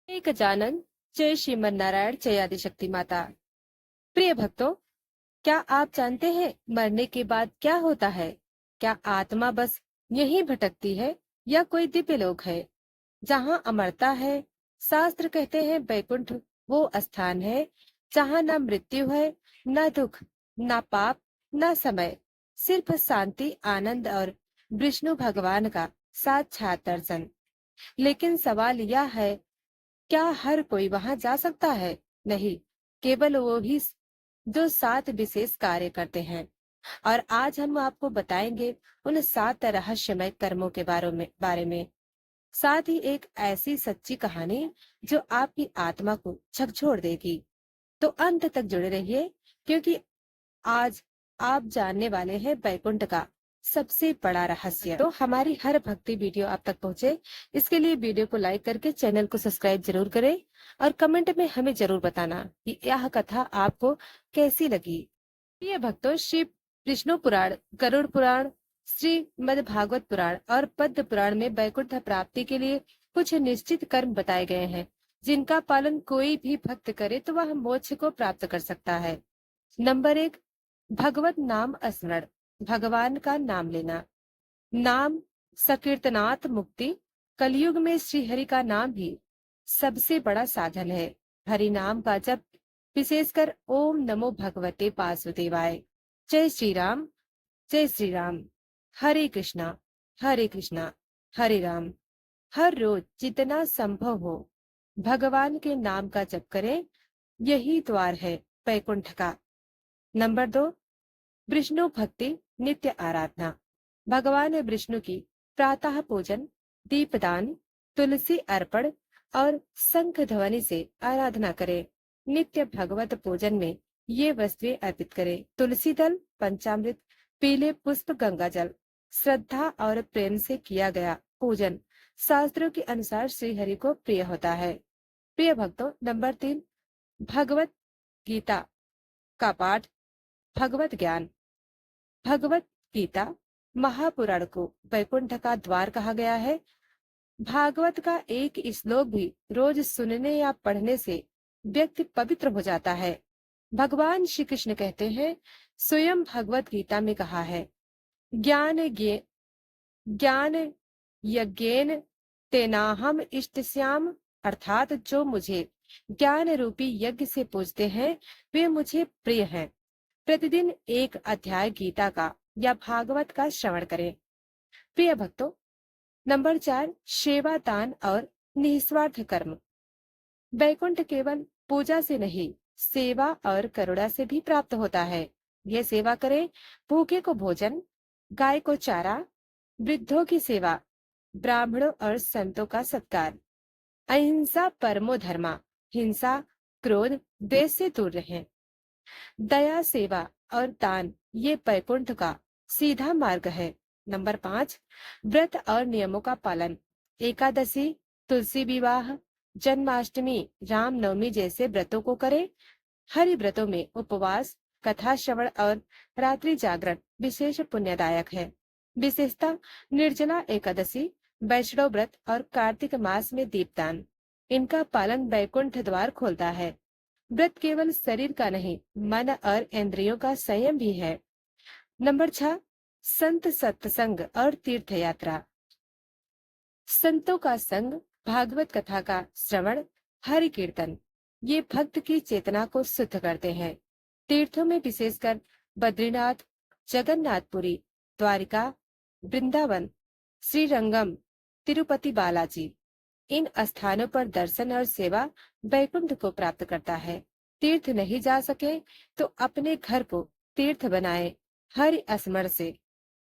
एक गजानन, जय श्रीमन नारायण, जय आदिशक्ति माता। प्रिय भक्तों, क्या आप जानते हैं मरने के बाद क्या होता है? क्या आत्मा बस यहीं भटकती है या कोई दिव्य लोक है जहाँ अमरता है? शास्त्र कहते हैं वैकुंठ वो स्थान है जहाँ न मृत्यु है, न दुख, न पाप, न समय, सिर्फ शांति, आनंद और विष्णु भगवान का साक्षात दर्शन। लेकिन सवाल यह है, क्या हर कोई वहां जा सकता है? नहीं, केवल वो भी जो 7 विशेष कार्य करते हैं। और आज हम आपको बताएंगे उन 7 रहस्यमय कर्मों के बारे में, साथ ही एक ऐसी सच्ची कहानी जो आपकी आत्मा को झकझोर देगी। तो अंत तक जुड़े रहिए, क्योंकि आज आप जानने वाले हैं बैकुंठ का सबसे बड़ा रहस्य। तो हमारी हर भक्ति वीडियो आप तक पहुंचे, इसके लिए वीडियो को लाइक करके चैनल को सब्सक्राइब जरूर करें और कमेंट में हमें जरूर बताना कि यह कथा आपको कैसी लगी। प्रिय भक्तों, श्री विष्णु पुराण, गरुड़ पुराण, श्रीमद् भागवत पुराण और पद्म पुराण में बैकुंठ प्राप्ति के लिए कुछ निश्चित कर्म बताए गए हैं, जिनका पालन कोई भी भक्त करे तो वह मोक्ष को प्राप्त कर सकता है। नंबर 1, भगवत नाम स्मरण, भगवान का नाम लेना। नाम संकीर्तनात् मुक्ति। कलयुग में श्री हरि का नाम ही सबसे बड़ा साधन है। हरि नाम का जप, विशेषकर ओम नमो भगवते वासुदेवाय, जय श्री राम, जय श्री राम, हरे कृष्णा, हरे कृष्णा, हरे राम। हर रोज जितना संभव हो भगवान के नाम का जप करें, यही द्वार है वैकुंठ का। नंबर 2, विष्णु भक्ति नित्य आराधना। भगवान विष्णु की प्रातः पूजन, दीपदान, तुलसी अर्पण और शंख ध्वनि से आराधना करें। नित्य भगवत पूजन में ये वस्तुएं अर्पित करें: तुलसी दल, पंचामृत, पीले पुष्प, गंगा जल। श्रद्धा और प्रेम से किया गया पूजन शास्त्रों के अनुसार श्री हरि को प्रिय होता है। प्रिय भक्तों, नंबर 3, भगवत गीता का पाठ, भगवत ज्ञान। भगवत गीता महापुराण को वैकुंठ का द्वार कहा गया है। भागवत का एक श्लोक भी रोज सुनने या पढ़ने से व्यक्ति पवित्र हो जाता है। भगवान श्री कृष्ण कहते हैं, स्वयं भगवत गीता में कहा है, ज्ञान यज्ञेन तेनाहम इष्टस्याम, अर्थात जो मुझे ज्ञान रूपी यज्ञ से पूजते हैं वे मुझे प्रिय हैं। प्रतिदिन एक अध्याय गीता का या भागवत का श्रवण करें। प्रिय भक्तों, नंबर 4, सेवा, दान और निस्वार्थ कर्म। वैकुंठ केवल पूजा से नहीं, सेवा और करुणा से भी प्राप्त होता है। यह सेवा करें: भूखे को भोजन, गाय को चारा, वृद्धों की सेवा, ब्राह्मणों और संतों का सत्कार। अहिंसा परमो धर्मा, हिंसा, क्रोध, द्वेष से दूर रहें। दया, सेवा और दान ये वैकुंठ का सीधा मार्ग है। नंबर 5, व्रत और नियमों का पालन। एकादशी, तुलसी विवाह, जन्माष्टमी, रामनवमी जैसे व्रतों को करें। हरि व्रतों में उपवास, कथा श्रवण और रात्रि जागरण विशेष पुण्यदायक है। विशेषता निर्जला एकादशी, वैष्णव व्रत और कार्तिक मास में दीपदान, इनका पालन वैकुंठ द्वार खोलता है। व्रत केवल शरीर का नहीं, मन और इंद्रियों का संयम भी है। नंबर 6, संत सत्संग और तीर्थ यात्रा। संतों का संग, भागवत कथा का श्रवण, हरि कीर्तन, ये भक्त की चेतना को शुद्ध करते हैं। तीर्थों में विशेषकर बद्रीनाथ, जगन्नाथपुरी, द्वारिका, वृंदावन, श्रीरंगम, तिरुपति बालाजी, इन स्थानों पर दर्शन और सेवा वैकुंठ को प्राप्त करता है। तीर्थ नहीं जा सके तो अपने घर को तीर्थ बनाए हरि स्मरण से।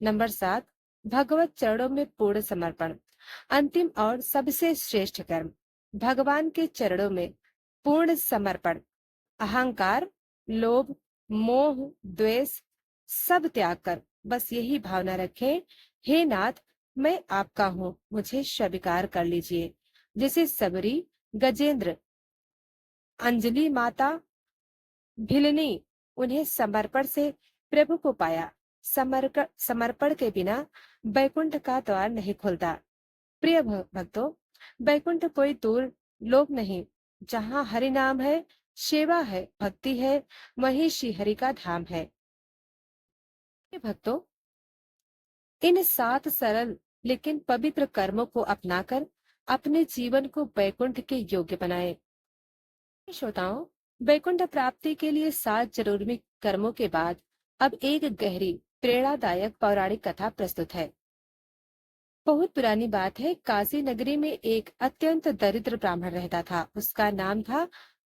नंबर 7, भगवत चरणों में पूर्ण समर्पण। अंतिम और सबसे श्रेष्ठ कर्म, भगवान के चरणों में पूर्ण समर्पण। अहंकार, लोभ, मोह, द्वेष सब त्याग कर बस यही भावना रखें, हे नाथ, मैं आपका हूँ, मुझे स्वीकार कर लीजिए। जैसे सबरी, गजेंद्र, अंजलि माता, भिलनी, उन्हें समर्पण से प्रभु को पाया। समर्पण के बिना वैकुंठ का द्वार नहीं खुलता। प्रिय भक्तों, वैकुंठ कोई दूर लोभ नहीं। जहाँ हरि नाम है, सेवा है, भक्ति है, वही श्री हरि का धाम है। ये भक्तों, इन 7 सरल लेकिन पवित्र कर्मों को अपनाकर अपने जीवन को वैकुंठ के योग्य बनाएं। श्रोताओं, वैकुंठ प्राप्ति के लिए 7 जरूरी कर्मों के बाद अब एक गहरी प्रेरणादायक पौराणिक कथा प्रस्तुत है। बहुत पुरानी बात है। काशी नगरी में एक अत्यंत दरिद्र ब्राह्मण रहता था। उसका नाम था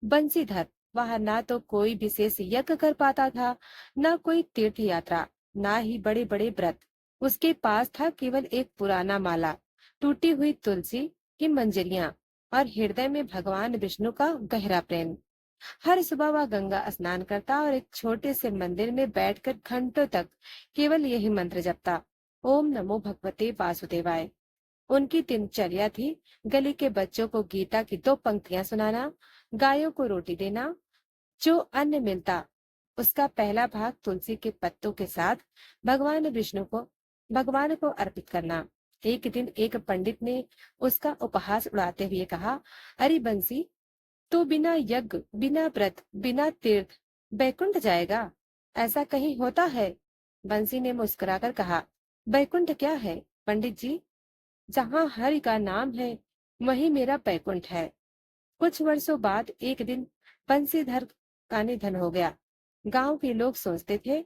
बंसीधर। वह ना तो कोई विशेष यज्ञ कर पाता था, न कोई तीर्थ यात्रा, ना ही बड़े बड़े व्रत। उसके पास था केवल एक पुराना माला, टूटी हुई तुलसी की मंजरियां और हृदय में भगवान विष्णु का गहरा प्रेम। हर सुबह वह गंगा स्नान करता और एक छोटे से मंदिर में बैठकर घंटों तक केवल यही मंत्र जपता, ओम नमो भगवते वासुदेवाय। उनकी दिनचर्या थी गली के बच्चों को गीता की 2 पंक्तियां सुनाना, गायों को रोटी देना, जो अन्न मिलता उसका पहला भाग तुलसी के पत्तों के साथ भगवान को अर्पित करना। एक दिन एक पंडित ने उसका उपहास उड़ाते हुए कहा, अरे बंसी, तो बिना यज्ञ, बिना व्रत, बिना तीर्थ बैकुंठ जाएगा? ऐसा कहीं होता है? बंसी ने मुस्कुराकर कहा, बैकुंठ क्या है पंडित जी? जहाँ हरि का नाम है, वही मेरा बैकुंठ है। कुछ वर्षों बाद एक दिन बंसीधर का निधन हो गया। गांव के लोग सोचते थे,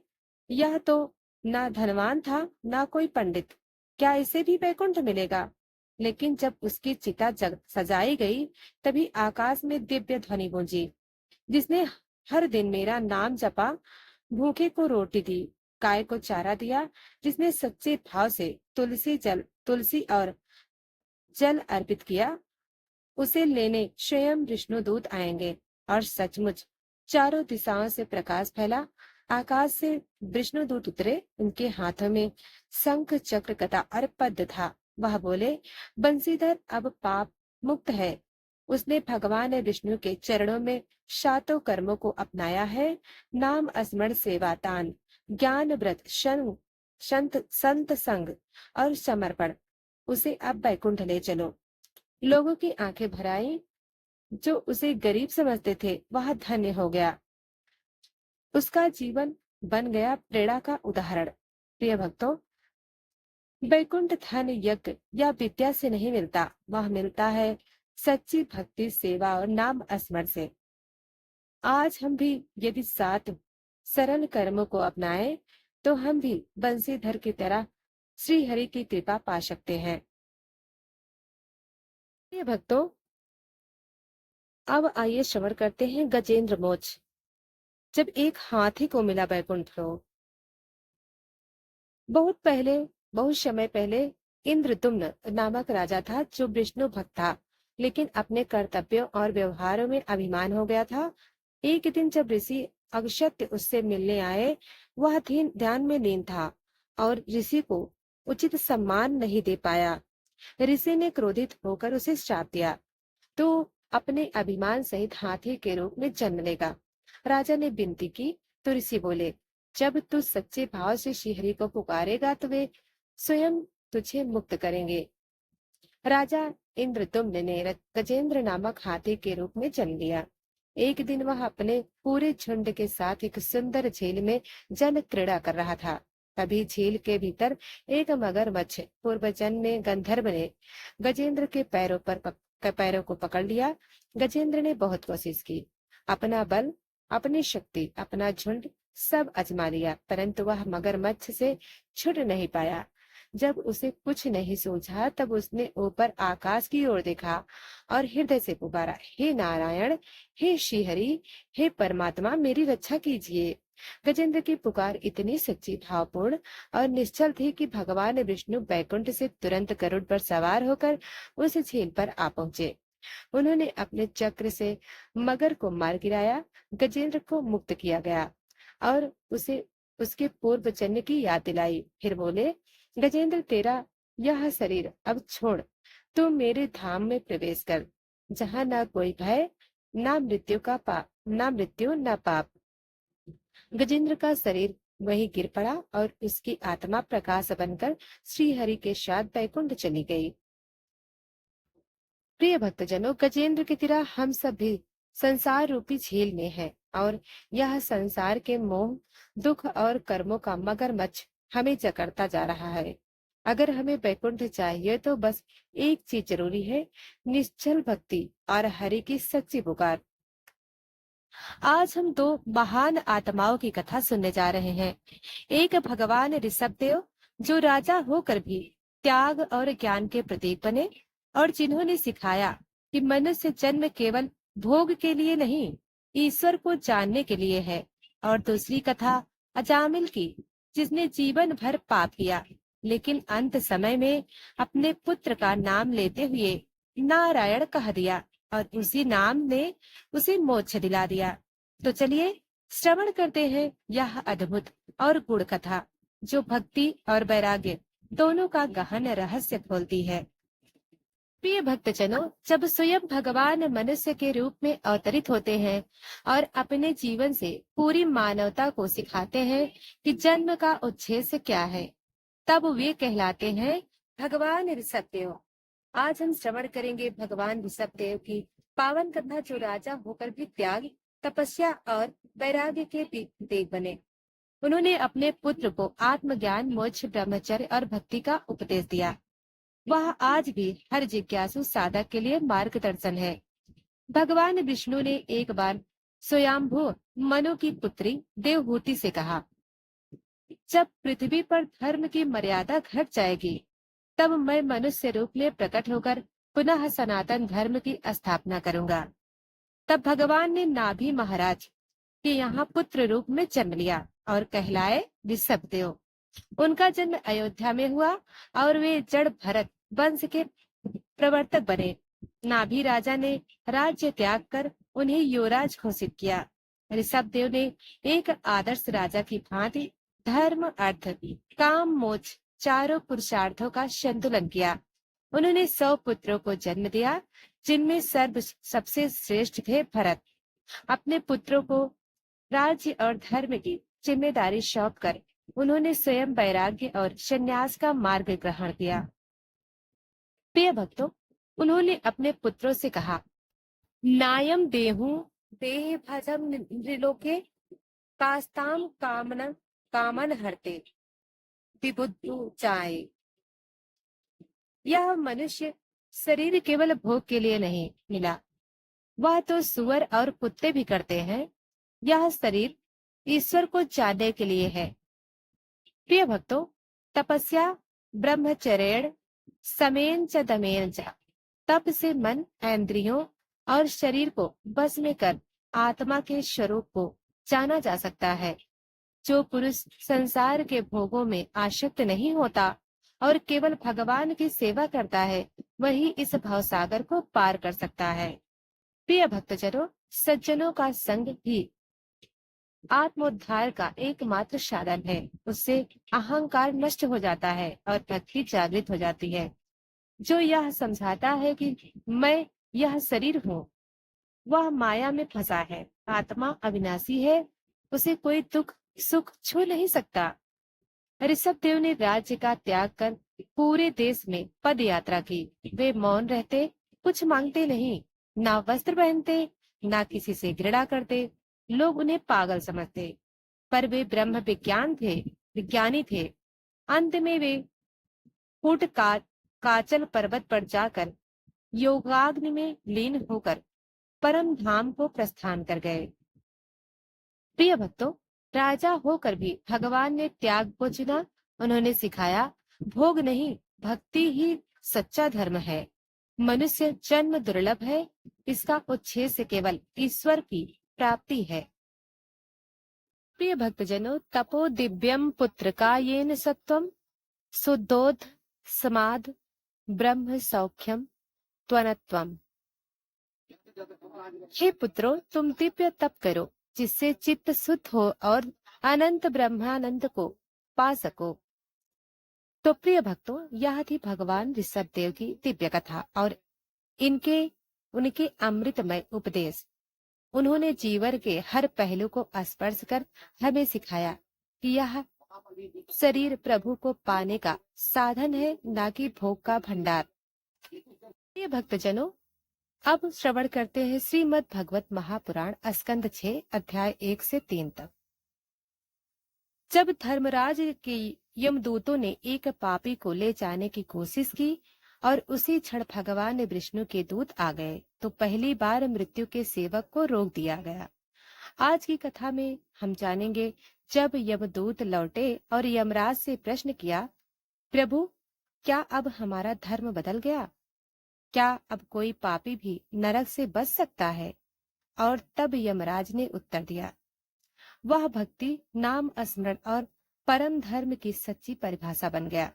यह तो ना धनवान था, ना कोई पंडित, क्या इसे भी बैकुंठ मिलेगा? लेकिन जब उसकी चिता जग सजाई गई, तभी आकाश में दिव्य ध्वनि गूंजी, जिसने हर दिन मेरा नाम जपा, भूखे को रोटी दी, गाय को चारा दिया, जिसने सच्चे भाव से तुलसी और जल अर्पित किया, उसे लेने स्वयं विष्णुदूत आएंगे। और सचमुच चारों दिशाओं से प्रकाश फैला। आकाश से विष्णुदूत उतरे। उनके हाथों में शंख, चक्र, गदा और पद्म था। वह बोले, बंसीधर अब पाप मुक्त है। उसने भगवान विष्णु के चरणों में 7 कर्मों को अपनाया है। नाम स्मरण, सेवा, दान, ज्ञान, व्रत, संत संग और समर्पण। उसे अब वैकुंठ ले चलो। लोगों की आंखें भर आई। जो उसे गरीब समझते थे, वह धन्य हो गया। उसका जीवन बन गया प्रेरणा का उदाहरण। प्रिय भक्तों, वैकुंठ धन, यज्ञ या विद्या से नहीं मिलता, वह मिलता है सच्ची भक्ति, सेवा और नाम स्मरण से। आज हम भी यदि 7 सरल कर्मों को अपनाएं, तो हम भी बंसीधर की तरह श्री हरि की कृपा पा सकते हैं। प्रिय भक्तों, अब आइए श्रवण करते हैं गजेंद्र मोक्ष। जब एक हाथी को मिला बैकुंठ लोक। बहुत पहले, बहुत समय पहले, इंद्रदुम्न नामक राजा था जो विष्णु भक्त था, लेकिन अपने कर्तव्यों और व्यवहारों में अभिमान हो गया था। एक दिन जब ऋषि अगस्त्य उससे मिलने आए, वह ध्यान में लीन था और ऋषि को उचित सम्मान नहीं दे पाया। ऋषि ने क्रोधित होकर उसे श्राप दिया, तो अपने अभिमान सहित हाथी के रूप में जन्म लेगा। राजा ने विनती की तो ऋषि बोले, जब तू सच्चे भाव से श्रीहरि को पुकारेगा तो वे स्वयं तुझे मुक्त करेंगे। राजा इंद्रदुम्न ने गजेंद्र नामक हाथी के रूप में जन्म लिया। एक दिन वह अपने पूरे झुंड के साथ एक सुंदर झील में जल क्रीड़ा कर रहा था। तभी झील के भीतर एक मगरमच्छ पूर्वजन्म में गंधर्व ने गजेंद्र के पैरों को पकड़ लिया। गजेंद्र ने बहुत कोशिश की, अपना बल, अपनी शक्ति, अपना झुंड सब आजमा लिया, परंतु वह मगरमच्छ से छूट नहीं पाया। जब उसे कुछ नहीं सूझा, तब उसने ऊपर आकाश की ओर देखा और हृदय से पुकारा, हे नारायण, हे श्रीहरि, हे परमात्मा, मेरी रक्षा कीजिए। गजेंद्र की पुकार इतनी सच्ची, भावपूर्ण और निश्चल थी कि भगवान विष्णु बैकुंठ से तुरंत गरुड़ पर सवार होकर उस झील पर आ पहुंचे। उन्होंने अपने चक्र से मगर को मार गिराया। गजेंद्र को मुक्त किया गया और उसे उसके पूर्व जन्म की याद दिलाई। फिर बोले, गजेंद्र, तेरा यह शरीर अब छोड़, तू मेरे धाम में प्रवेश कर, जहाँ ना कोई भय, ना मृत्यु ना पाप। गजेंद्र का शरीर वहीं गिर पड़ा और उसकी आत्मा प्रकाश बनकर श्री हरि के साथ बैकुंठ चली गई। प्रिय भक्तजनों, गजेंद्र की तरह हम सब भी संसार रूपी झील में हैं और यह संसार के मोह, दुख और कर्मों का मगरमच्छ हमें जकड़ता जा रहा है। अगर हमें वैकुंठ चाहिए तो बस एक चीज जरूरी है, निश्चल भक्ति और हरि की सच्ची पुकार। आज हम दो महान आत्माओं की कथा सुनने जा रहे हैं। एक भगवान ऋषभदेव, जो राजा होकर भी त्याग और ज्ञान के प्रतीक बने और जिन्होंने सिखाया कि मनुष्य जन्म केवल भोग के लिए नहीं, ईश्वर को जानने के लिए है। और दूसरी कथा अजामिल की, जिसने जीवन भर पाप किया लेकिन अंत समय में अपने पुत्र का नाम लेते हुए नारायण कह दिया और उसी नाम ने उसे मोक्ष दिला दिया। तो चलिए श्रवण करते हैं यह अद्भुत और गूढ़ कथा, जो भक्ति और वैराग्य दोनों का गहन रहस्य खोलती है। प्रिय भक्तजनों, जब स्वयं भगवान मनुष्य के रूप में अवतरित होते हैं और अपने जीवन से पूरी मानवता को सिखाते हैं कि जन्म का उद्देश्य क्या है, तब वे कहलाते हैं भगवान ऋषभदेव। आज हम श्रवण करेंगे भगवान ऋषभदेव की पावन कथा, जो राजा होकर भी त्याग, तपस्या और वैराग्य के प्रतीक बने। उन्होंने अपने पुत्र को आत्मज्ञान, मोक्ष, ब्रह्मचर्य और भक्ति का उपदेश दिया। वह आज भी हर जिज्ञासु साधक के लिए मार्गदर्शन है। भगवान विष्णु ने एक बार स्वयंभू मनु की पुत्री देवहूति से कहा, जब पृथ्वी पर धर्म की मर्यादा घट जाएगी, तब मैं मनुष्य रूप में प्रकट होकर पुनः सनातन धर्म की स्थापना करूंगा। तब भगवान ने नाभि महाराज के यहाँ पुत्र रूप में जन्म लिया और कहलाए ऋषभदेव। उनका जन्म अयोध्या में हुआ और वे जड़ भरत वंश के प्रवर्तक बने। नाभि राजा ने राज्य त्याग कर उन्हें युवराज घोषित किया। ऋषभदेव ने एक आदर्श राजा की भांति धर्म, अर्थ, काम, मोक्ष चारों पुरुषार्थों का संतुलन किया। उन्होंने 100 पुत्रों को जन्म दिया, जिनमें सबसे श्रेष्ठ थे भरत। अपने पुत्रों को राज्य और धर्म की जिम्मेदारी सौंपकर उन्होंने स्वयं वैराग्य और संन्यास का मार्ग ग्रहण किया। प्रिय भक्तों, उन्होंने अपने पुत्रों से कहा, नायम देहु देह भजम नृलोके कास्ताम कामन कामन हरते विबुद्धु चाय। यह मनुष्य शरीर केवल भोग के लिए नहीं मिला, वह तो सुअर और कुत्ते भी करते हैं। यह शरीर ईश्वर को जानने के लिए है। प्रिय भक्तों, तपस्या, ब्रह्मचर्य, समेन च दमेन च, तप से मन, इंद्रियों और शरीर को बस में कर आत्मा के स्वरूप को जाना जा सकता है। जो पुरुष संसार के भोगों में आसक्त नहीं होता और केवल भगवान की सेवा करता है, वही इस भवसागर को पार कर सकता है। प्रिय भक्तजनों, सज्जनों का संग ही आत्मोद्धार का एकमात्र साधन है। उससे अहंकार नष्ट हो जाता है और भक्ति जागृत हो जाती है। जो यह समझाता है कि मैं यह शरीर हूँ, वह माया में फंसा है। आत्मा अविनाशी है, उसे कोई दुख सुख छू नहीं सकता। ऋषभदेव ने राज्य का त्याग कर पूरे देश में पद यात्रा की। वे मौन रहते, कुछ मांगते नहीं, ना वस्त्र पहनते, ना किसी से घृणा करते। लोग उन्हें पागल समझते, पर वे ब्रह्म विज्ञानी थे। अंत में वे काचल पर्वत पर जाकर योगाग्नि में लीन होकर परम धाम को प्रस्थान कर गए। प्रिय भक्तों, राजा होकर भी भगवान ने त्याग को चुना। उन्होंने सिखाया, भोग नहीं, भक्ति ही सच्चा धर्म है। मनुष्य जन्म दुर्लभ है, इसका उद्देश्य केवल ईश्वर की प्राप्ति है। प्रिय भक्तजनों, तपो दिव्यम पुत्र का येन सत्वम सुदोध समाध ब्रह्म सौख्यम त्वनत्वम। हे पुत्रों, तुम दिव्य तप करो, जिससे चित्त शुद्ध हो और अनंत ब्रह्मानंद को पा सको। तो प्रिय भक्तों, यह थी भगवान ऋषभदेव की दिव्य कथा और उनके अमृतमय उपदेश। उन्होंने जीवन के हर पहलू को स्पर्श कर हमें सिखाया कि यह शरीर प्रभु को पाने का साधन है, ना कि भोग का भंडार। प्रिय भक्तजनों, अब श्रवण करते हैं श्रीमद् भगवत महापुराण स्कंद 6 अध्याय 1 से 3 तक। जब धर्मराज के यमदूतों ने एक पापी को ले जाने की कोशिश की और उसी क्षण भगवान विष्णु के दूत आ गए तो पहली बार मृत्यु के सेवक को रोक दिया गया। आज की कथा में हम जानेंगे, जब यमदूत लौटे और यमराज से प्रश्न किया, प्रभु, क्या अब हमारा धर्म बदल गया? क्या अब कोई पापी भी नरक से बच सकता है? और तब यमराज ने उत्तर दिया, वह भक्ति, नाम स्मरण और परम धर्म की सच्ची परिभाषा बन गया।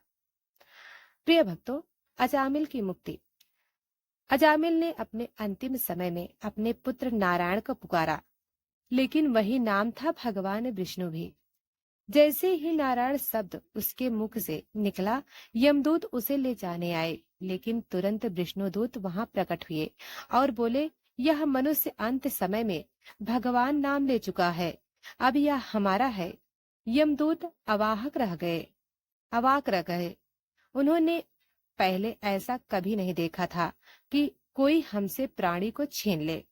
प्रिय भक्तों, अजामिल की मुक्ति। अजामिल ने अपने अंतिम समय में अपने पुत्र नारायण को पुकारा, लेकिन वही नाम था भगवान विष्णु भी। जैसे ही नारायण शब्द उसके मुख से निकला, यमदूत उसे ले जाने आए, लेकिन तुरंत विष्णुदूत वहां प्रकट हुए और बोले, यह मनुष्य अंत समय में भगवान नाम ले चुका है, अब यह हमारा है। यमदूत अवाक रह गए। उन्होंने पहले ऐसा कभी नहीं देखा था कि कोई हमसे प्राणी को छीन ले।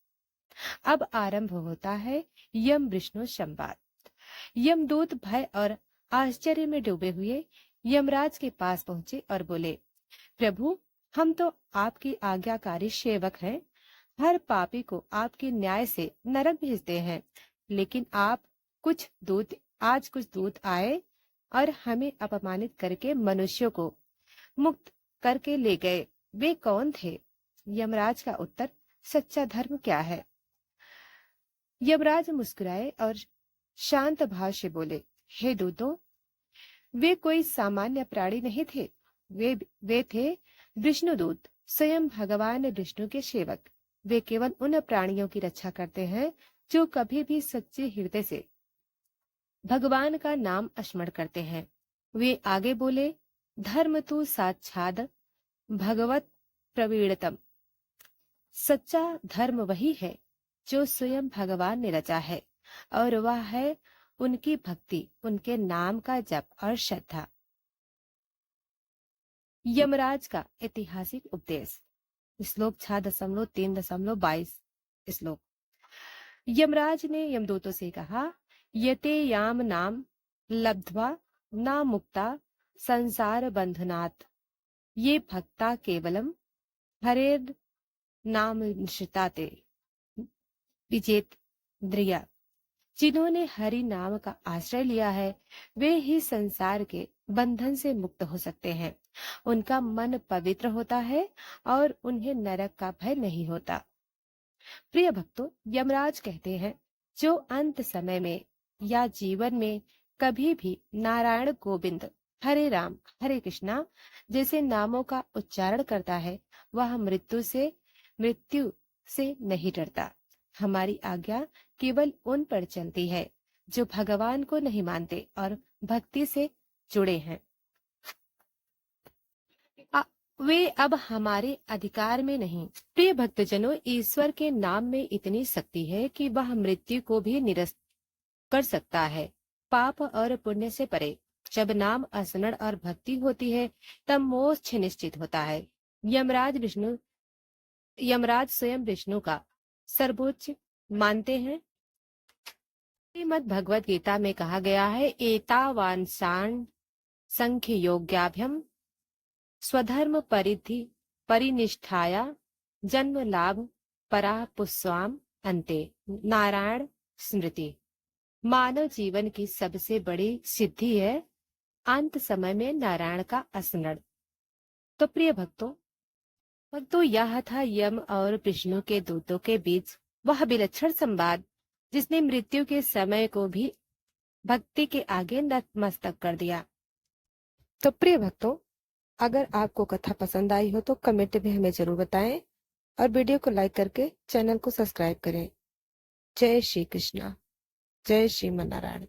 अब आरंभ होता है यम विष्णु संवाद। यमदूत भय और आश्चर्य में डूबे हुए यमराज के पास पहुंचे और बोले, प्रभु, हम तो आपकी आज्ञाकारी सेवक हैं। हर पापी को आपके न्याय से नरक भेजते हैं, लेकिन आज कुछ दूत आए और हमें अपमानित करके मनुष्यों को मुक्त करके ले गए। वे कौन थे? यमराज का उत्तर, सच्चा धर्म क्या है? यमराज मुस्कुराए और शांत भाव से बोले, हे दूतों, वे कोई सामान्य प्राणी नहीं थे। वे थे विष्णुदूत, स्वयं भगवान विष्णु के सेवक। वे केवल उन प्राणियों की रक्षा करते हैं जो कभी भी सच्चे हृदय से भगवान का नाम स्मरण करते हैं। वे आगे बोले, धर्म तु साक्षात् भगवत प्रवीणतम। सच्चा धर्म वही है जो स्वयं भगवान ने रचा है, और वह है उनकी भक्ति, उनके नाम का जप और श्रद्धा। यमराज का ऐतिहासिक उपदेश। श्लोक 6.3.22 श्लोक। यमराज ने यमदूतों से कहा, यते याम नाम लब्ध्वा न मुक्ता संसार बंधनात्, ये भक्ता केवलम हरेर नाम निश्चिताते विजेत द्रिया। जिन्होंने हरि नाम का आश्रय लिया है, वे ही संसार के बंधन से मुक्त हो सकते हैं। उनका मन पवित्र होता है और उन्हें नरक का भय नहीं होता। प्रिय भक्तों, यमराज कहते हैं, जो अंत समय में या जीवन में कभी भी नारायण गोविंद, हरे राम, हरे कृष्णा जैसे नामों का उच्चारण करता है, वह मृत्यु से नहीं डरता। हमारी आज्ञा केवल उन पर चलती है जो भगवान को नहीं मानते और भक्ति से जुड़े हैं। वे अब हमारे अधिकार में नहीं। प्रिय भक्तजनों, ईश्वर के नाम में इतनी शक्ति है कि वह मृत्यु को भी निरस्त कर सकता है, पाप और पुण्य से परे। जब नाम स्मरण और भक्ति होती है, तब मोक्ष निश्चित होता है। यमराज स्वयं विष्णु का सर्वोच्च मानते हैं। श्रीमद् भगवत गीता में कहा गया है, एतावांसान् संख्य योग्याभ्यम स्वधर्म परिनिष्ठाया जन्म लाभ परा पुस्वाम अन्ते नारायण स्मृति। मानव जीवन की सबसे बड़ी सिद्धि है अंत समय में नारायण का स्मरण। तो प्रिय भक्तों, यह था यम और विष्णु के दूतों के बीच वह विलक्षण संवाद, जिसने मृत्यु के समय को भी भक्ति के आगे नतमस्तक कर दिया। तो प्रिय भक्तों, अगर आपको कथा पसंद आई हो तो कमेंट में हमें जरूर बताएं और वीडियो को लाइक करके चैनल को सब्सक्राइब करें। जय श्री कृष्णा, जय श्रीमन नारायण।